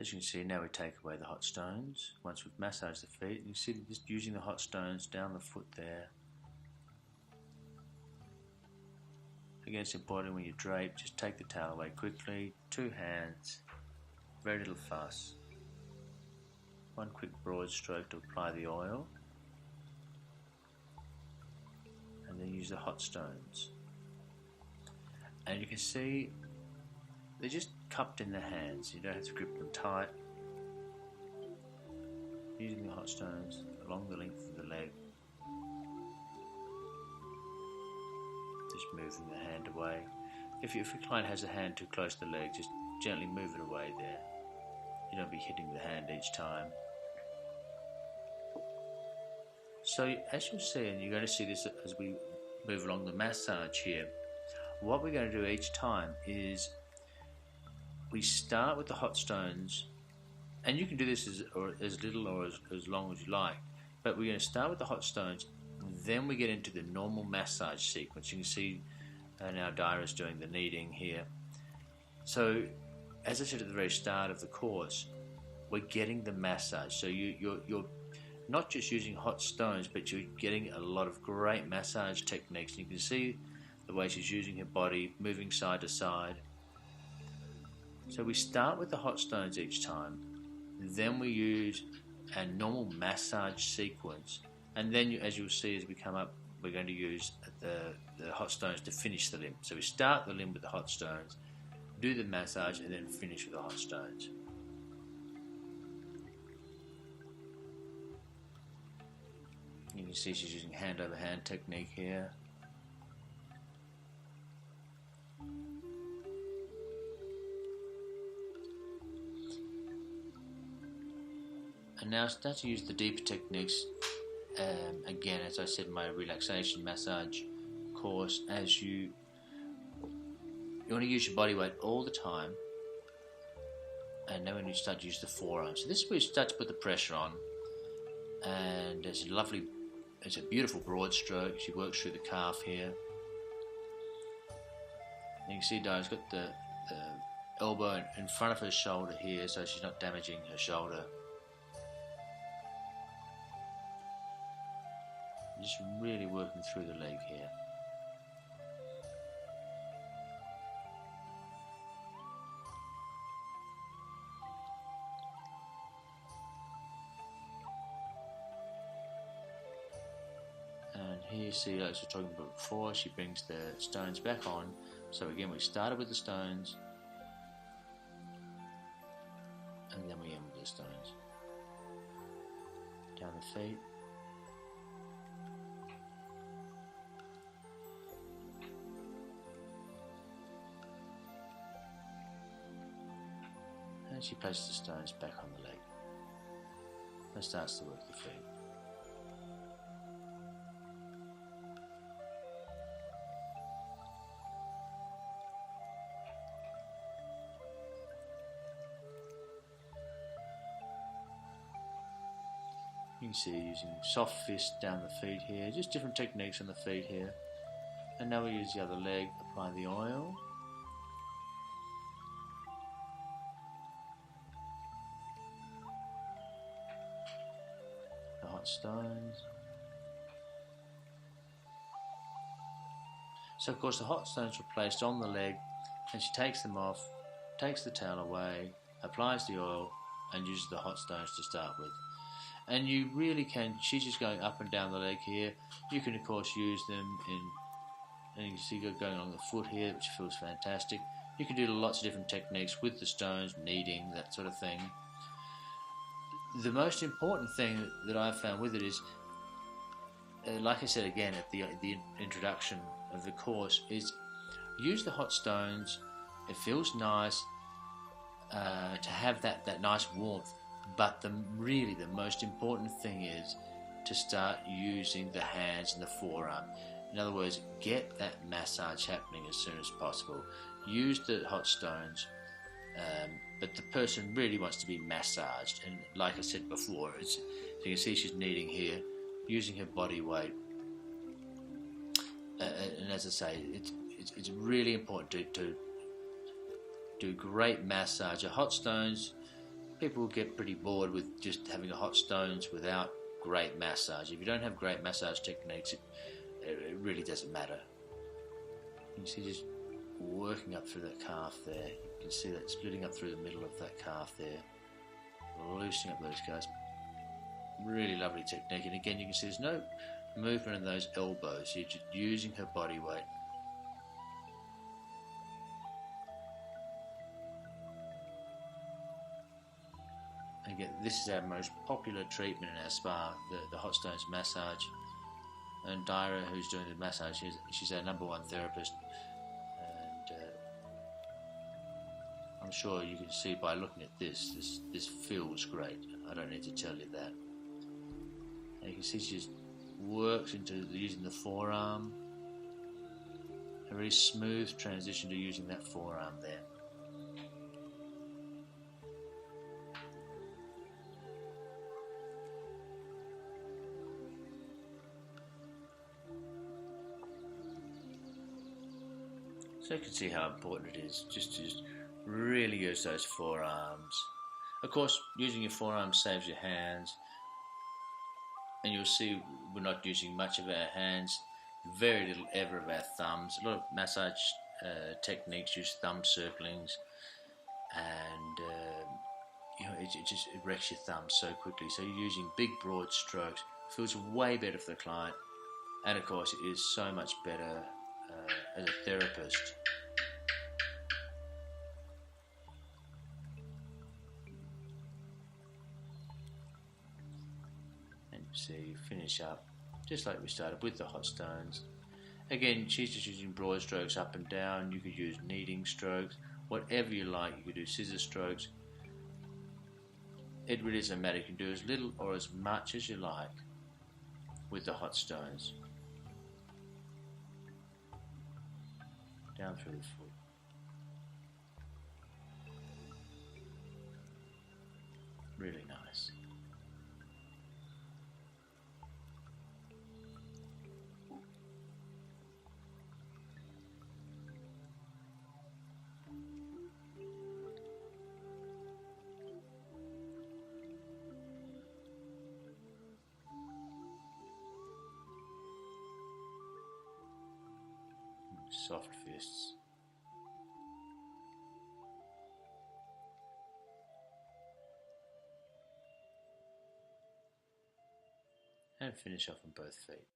As you can see, now we take away the hot stones. Once we've massaged the feet, you can see just using the hot stones down the foot there. Again, it's important when you drape, just take the towel away quickly, 2 hands, very little fuss. One quick broad stroke to apply the oil, and then use the hot stones. And you can see they're just cupped in the hands, you don't have to grip them tight. Using the hot stones along the length of the leg. Just moving the hand away. If your client has a hand too close to the leg, just gently move it away there. You don't be hitting the hand each time. So as you'll see, and you're going to see this as we move along the massage here, what we're going to do each time is we start with the hot stones, and you can do this as little or as long as you like, but we're going to start with the hot stones, then we get into the normal massage sequence. You can see now Dyra's doing the kneading here. So as I said at the very start of the course, we're getting the massage. So you're not just using hot stones, but you're getting a lot of great massage techniques. You can see the way she's using her body, moving side to side. So we start with the hot stones each time, then we use a normal massage sequence, and then as you'll see as we come up, we're going to use the hot stones to finish the limb. So we start the limb with the hot stones, do the massage, and then finish with the hot stones. You can see she's using hand over hand technique here. And now start to use the deeper techniques, again, as I said in my relaxation massage course, as you want to use your body weight all the time, and then when you start to use the forearms. So this is where you start to put the pressure on, and it's a beautiful broad stroke. She works through the calf here. And you can see Diana's got the elbow in front of her shoulder here, so she's not damaging her shoulder. Just really working through the leg here. And here you see, as we were talking about before, she brings the stones back on. So again, we started with the stones, and then we end with the stones. Down the feet. And she places the stones back on the leg and starts to work the feet. You can see using soft fist down the feet here, just different techniques on the feet here. And now we use the other leg, apply the oil. The hot stones. So of course the hot stones were placed on the leg, and she takes them off, takes the towel away, applies the oil, and uses the hot stones to start with. And you really can, she's just going up and down the leg here. You can of course use them and you can see going along the foot here, which feels fantastic. You can do lots of different techniques with the stones, kneading, that sort of thing. The most important thing that I've found with it is, like I said again at the introduction of the course, is use the hot stones. It feels nice to have that nice warmth. But really the most important thing is to start using the hands and the forearm. In other words, get that massage happening as soon as possible. Use the hot stones, but the person really wants to be massaged. And like I said before, you can see she's kneading here, using her body weight. And as I say, it's really important to do great massage. Hot stones people get pretty bored with just having a hot stones without great massage. If you don't have great massage techniques, it really doesn't matter. You can see just working up through that calf there. You can see that splitting up through the middle of that calf there, loosening up those guys. Really lovely technique. And again, you can see there's no movement in those elbows. You're just using her body weight. Again, this is our most popular treatment in our spa, the hot stones massage. And Dyra, who's doing the massage, she's our #1 therapist. And I'm sure you can see by looking at this feels great. I don't need to tell you that. And you can see she just works into using the forearm. A very smooth transition to using that forearm there. So you can see how important it is just to really use those forearms. Of course, using your forearms saves your hands, and you'll see we're not using much of our hands, very little ever of our thumbs. A lot of massage techniques use thumb circlings, and it wrecks your thumbs so quickly. So you're using big broad strokes. Feels way better for the client, and of course it is so much better as a therapist. And see, finish up just like we started with the hot stones. Again, she's just using broad strokes up and down. You could use kneading strokes, whatever you like. You could do scissor strokes. It really doesn't matter. You can do as little or as much as you like with the hot stones. Down through the foot. Really nice. Soft fists. And finish off on both feet.